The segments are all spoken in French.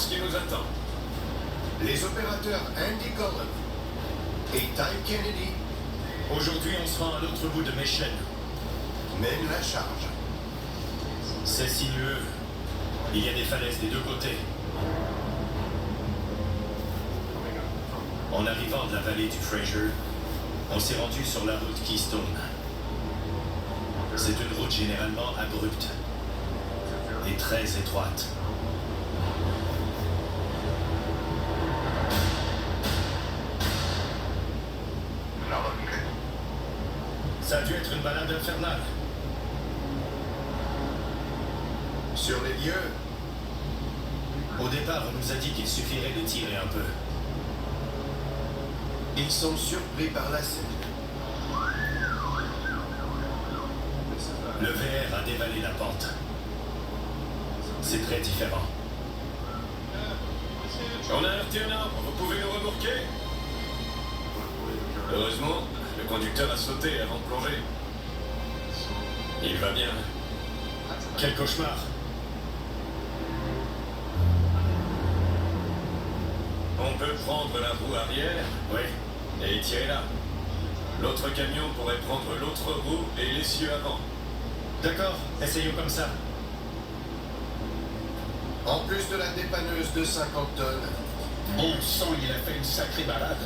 ce qui nous attend. Les opérateurs Andy Cullen et Ty Kennedy Aujourd'hui, on se rend à l'autre bout de mes chaînes. mènent la charge. C'est sinueux. Il y a des falaises des deux côtés. En arrivant de la vallée du Fraser, on s'est rendu sur la route Keystone. C'est une route généralement abrupte et très étroite. Ça a dû être une balade infernale. Sur les lieux, Au départ, on nous a dit qu'il suffirait de tirer un peu. ils sont surpris par la scène. Le VR a dévalé la pente. C'est très différent. On a heurté un arbre, vous pouvez nous remorquer? Heureusement, le conducteur a sauté avant de plonger. Il va bien. Quel cauchemar! On peut prendre la roue arrière Oui, et tirer là. L'autre camion pourrait prendre l'autre roue et l'essieu avant. d'accord, essayons comme ça. En plus de la dépanneuse de 50 tonnes, Bon sang, il a fait une sacrée balade.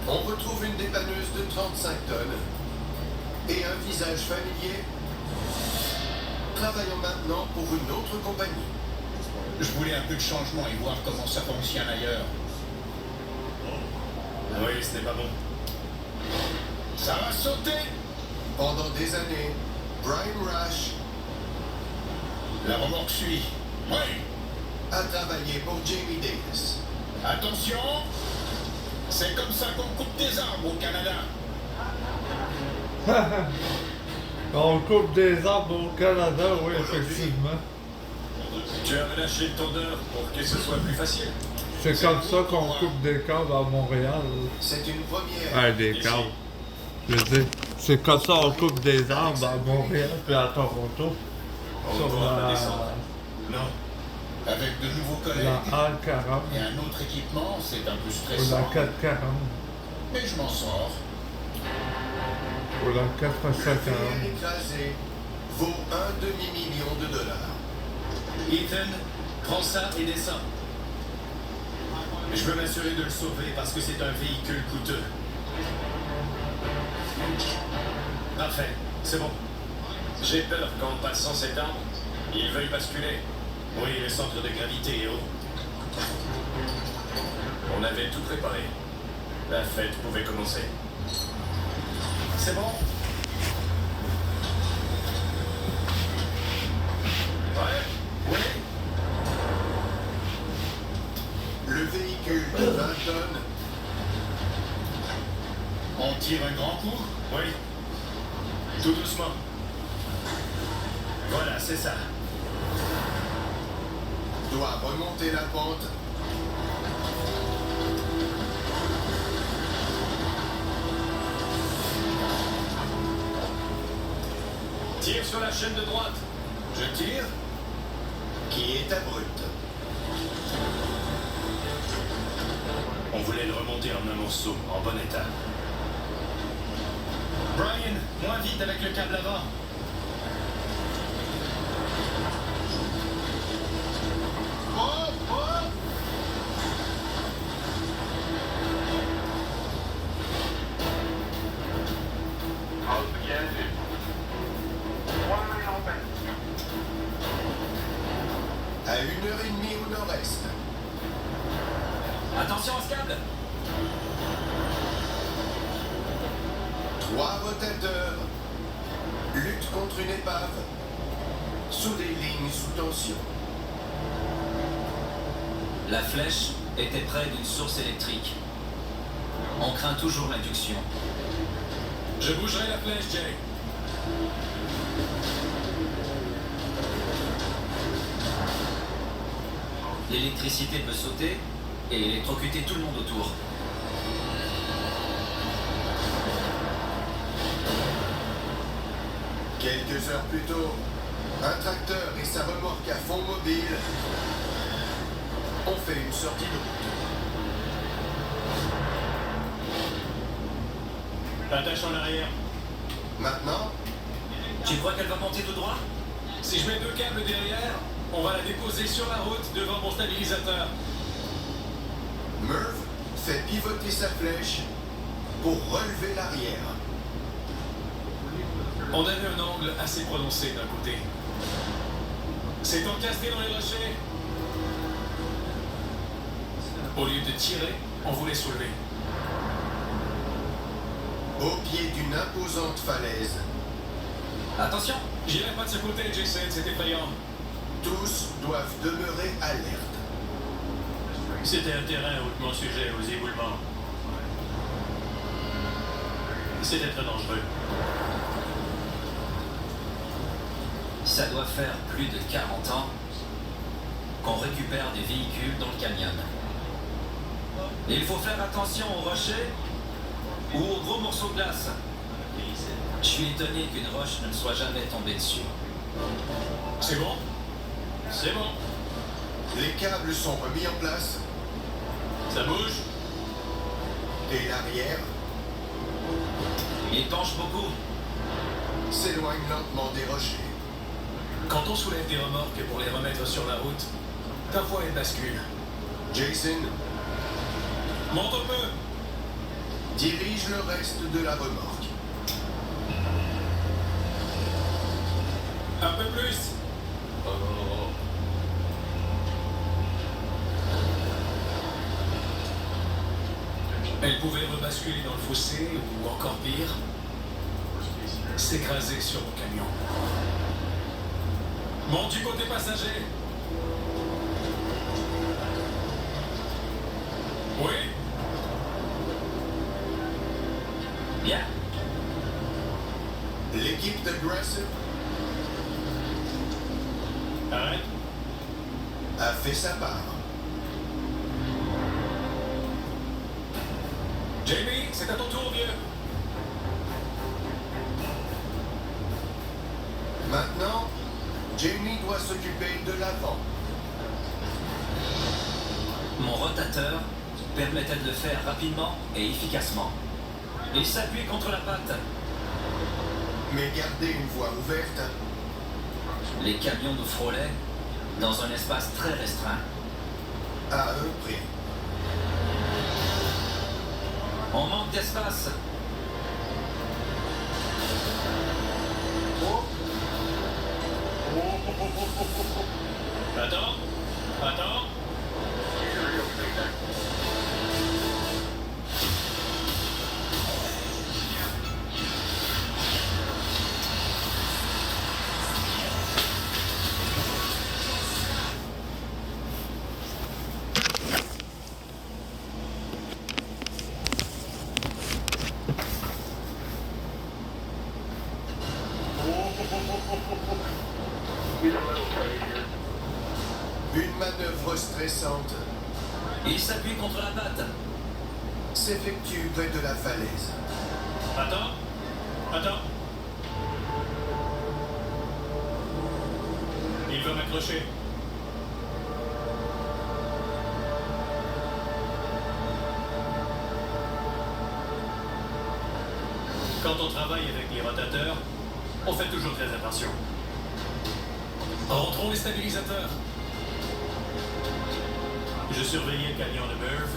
on retrouve une dépanneuse de 35 tonnes et un visage familier travaillant maintenant pour une autre compagnie. Je voulais un peu de changement et voir comment ça fonctionne ailleurs. Oui, ce n'est pas bon. Ça va sauter! Pendant des années, Brian Rash La remorque suit. Oui! a travaillé pour Jamie Davis. Attention! C'est comme ça qu'on coupe des arbres au Canada. On coupe des arbres au Canada, oui, effectivement. Tu as relâché le tondeur pour que ce soit plus facile. C'est comme ça qu'on coupe des câbles à Montréal. C'est une première. Ah, des câbles. Je veux dire, c'est comme ça qu'on coupe des arbres à Montréal et à Toronto. On ne Sur pourra pas la, descendre. Non. Avec de nouveaux collègues la A40 et un autre équipement, c'est un peu ou stressant. la 440 Mais je m'en sors. ou la Le 450. VR écrasé vaut $1 demi-million. Ethan, prends ça et descends. Je veux m'assurer de le sauver parce que c'est un véhicule coûteux. Parfait, c'est bon. J'ai peur qu'en passant cet arbre, il veuille basculer. Oui, le centre de gravité est haut. On avait tout préparé. La fête pouvait commencer. C'est bon? Ouais. Oui. Le véhicule de 20 tonnes On tire un grand coup? Oui. Tout doucement. Voilà, c'est ça. doit remonter la pente. Tire sur la chaîne de droite. Je tire, qui est abrupte. On voulait le remonter en un morceau, en bon état. Brian, moins vite avec le câble avant. À 1h30 au nord-est. Attention à ce câble. 3 rotateurs luttent contre une épave sous des lignes sous tension. La flèche était près d'une source électrique. On craint toujours l'induction. Je bougerai la flèche, Jay. L'électricité peut sauter et électrocuter tout le monde autour. Quelques heures plus tôt, un tracteur et sa remorque à fond mobile On fait une sortie de route. Attache en arrière. Maintenant, Tu crois qu'elle va monter tout droit? Si je mets 2 câbles derrière, on va la déposer sur la route devant mon stabilisateur. Merv fait pivoter sa flèche pour relever l'arrière. On avait un angle assez prononcé d'un côté. C'est encasté dans les rochers. Au lieu de tirer, on voulait soulever. Au pied d'une imposante falaise, Attention! J'irai pas de ce côté, Jason, c'est effrayant. tous doivent demeurer alertes. C'était un terrain hautement sujet aux éboulements. C'était très dangereux. Ça doit faire plus de 40 ans qu'on récupère des véhicules dans le canyon. Et il faut faire attention aux rochers ou aux gros morceaux de glace. Je suis étonné qu'une roche ne me soit jamais tombée dessus. C'est bon? C'est bon. Les câbles sont remis en place Ça bouge? et l'arrière Il penche beaucoup. s'éloigne lentement des rochers. Quand on soulève des remorques pour les remettre sur la route, parfois elles basculent. Jason Monte un peu! dirige le reste de la remorque. Un peu plus! Elle pouvait rebasculer dans le fossé ou encore pire, s'écraser sur mon camion. Monte du côté passager! Oui? Bien. L'équipe d'Aggressive Arrête. a fait sa part. Jamie, c'est à ton tour, vieux. Maintenant, Jamie doit s'occuper de l'avant. Mon rotateur permettait de le faire rapidement et efficacement. Il s'appuie contre la patte. Mais garder une voie ouverte Les camions nous frôlaient dans un espace très restreint. à un prix. On manque d'espace. Attends. Attends. Une manœuvre stressante Il s'appuie contre la patte. s'effectue près de la falaise. Attends. Attends. Il va m'accrocher. Quand on travaille avec les rotateurs, on fait toujours très attention. Rentrons les stabilisateurs. Je surveillais le camion de Merv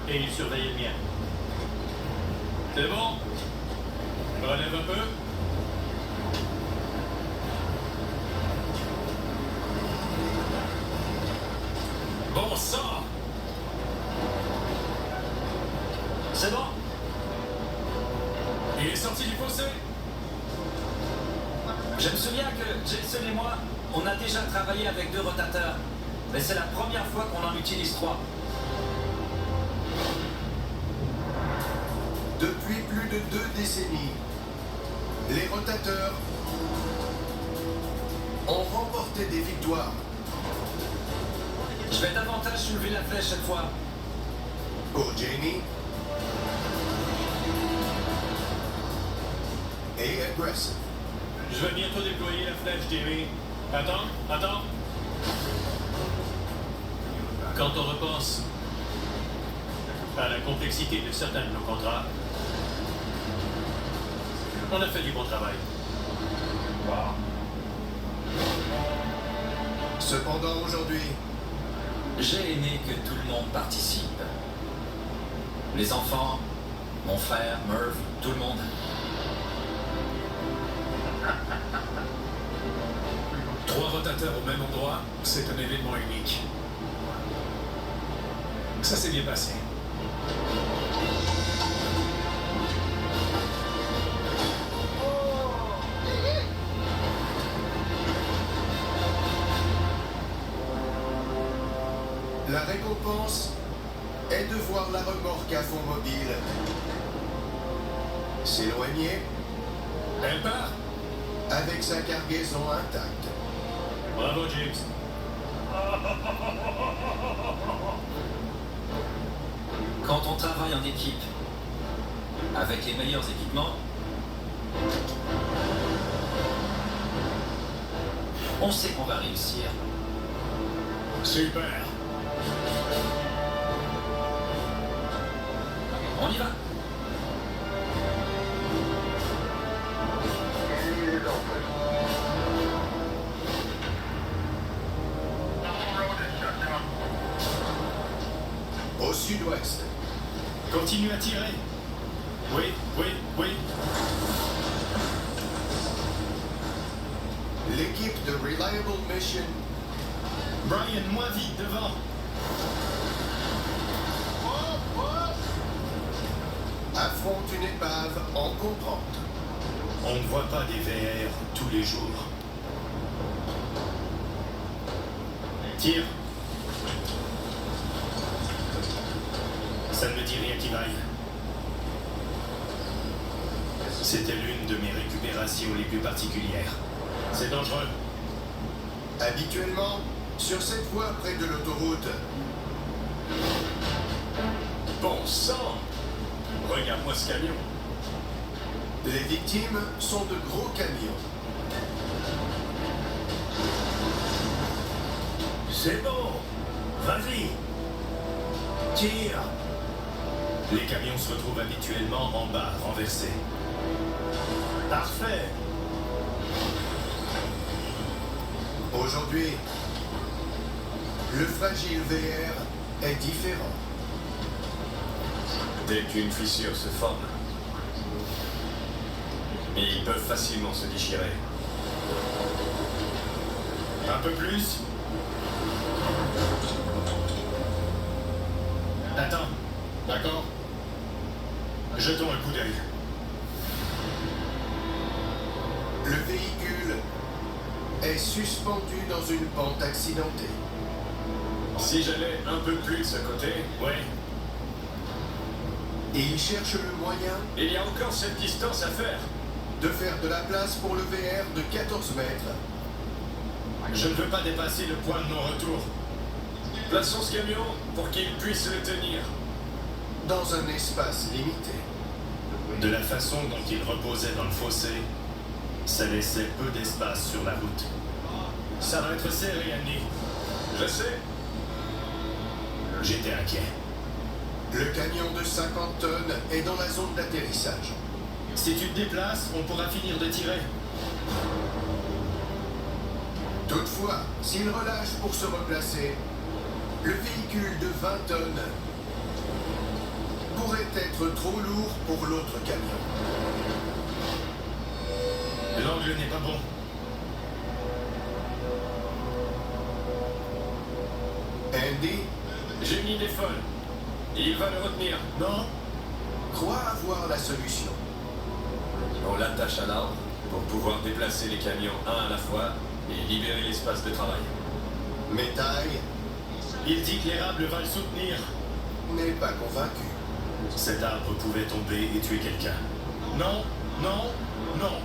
et il surveillait le mien. C'est bon? Relève un peu. Bon sang! C'est bon? Il est sorti du fossé? Je me souviens que Jason et moi, on a déjà travaillé avec 2 rotateurs. Mais c'est la première fois qu'on en utilise 3. Depuis plus de 2 décennies, les rotateurs ont remporté des victoires. Je vais davantage soulever la flèche cette fois. Pour Jamie et Aggressive. Je vais bientôt déployer la flèche, Jamie. Attends, attends. Quand on repense à la complexité de certains de nos contrats, on a fait du bon travail. Cependant, aujourd'hui, J'ai aimé que tout le monde participe. Les enfants, mon frère, Merv, tout le monde. 3 rotateurs au même endroit, c'est un événement unique. Ça s'est bien passé. la récompense est de voir la remorque à fond mobile s'éloigner Elle part. avec sa cargaison intacte. Bravo, James. Quand on travaille en équipe, avec les meilleurs équipements, on sait qu'on va réussir. Super. On y va. Au sud-ouest, Continue à tirer. Oui, oui, oui. l'équipe de Reliable Mission Brian, moins vite, devant. affronte une épave encombrante. On ne voit pas des VR tous les jours. Tire. Ça ne me dit rien qui vaille. C'était l'une de mes récupérations les plus particulières. C'est dangereux. Habituellement, sur cette voie près de l'autoroute, Bon sang! Regarde-moi ce camion. les victimes sont de gros camions. C'est bon. Vas-y. Tire. Les camions se retrouvent habituellement en bas, renversés. Parfait. Aujourd'hui, le fragile VR est différent. Dès qu'une fissure se forme, ils peuvent facilement se déchirer. Un peu plus. Attends. D'accord. Jetons un coup d'œil. Le véhicule est suspendu dans une pente accidentée. Si j'allais un peu plus de ce côté, Ouais. Et il cherche le moyen il y a encore cette distance à faire. de faire de la place pour le VR de 14 mètres. Je ne veux pas dépasser le point de non-retour. Plaçons ce camion pour qu'il puisse le tenir. Dans un espace limité. De la façon dont il reposait dans le fossé, ça laissait peu d'espace sur la route. Ça va être serré, Andy. Je sais. J'étais inquiet. Le camion de 50 tonnes est dans la zone d'atterrissage. Si tu te déplaces, on pourra finir de tirer. Toutefois, s'il relâche pour se replacer, le véhicule de 20 tonnes pourrait être trop lourd pour l'autre camion. L'angle n'est pas bon. Andy J'ai une idée folle. Il va le retenir. Non? croit avoir la solution. On l'attache à l'arbre pour pouvoir déplacer les camions un à la fois et libérer l'espace de travail. Mais Ty Il dit que l'érable va le soutenir. n'est pas convaincu. Cet arbre pouvait tomber et tuer quelqu'un. Non, non, non.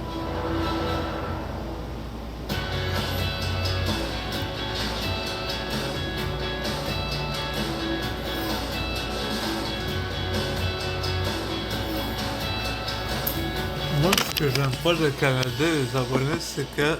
Moi, ce que j'aime pas le Canada et les abonnés, c'est que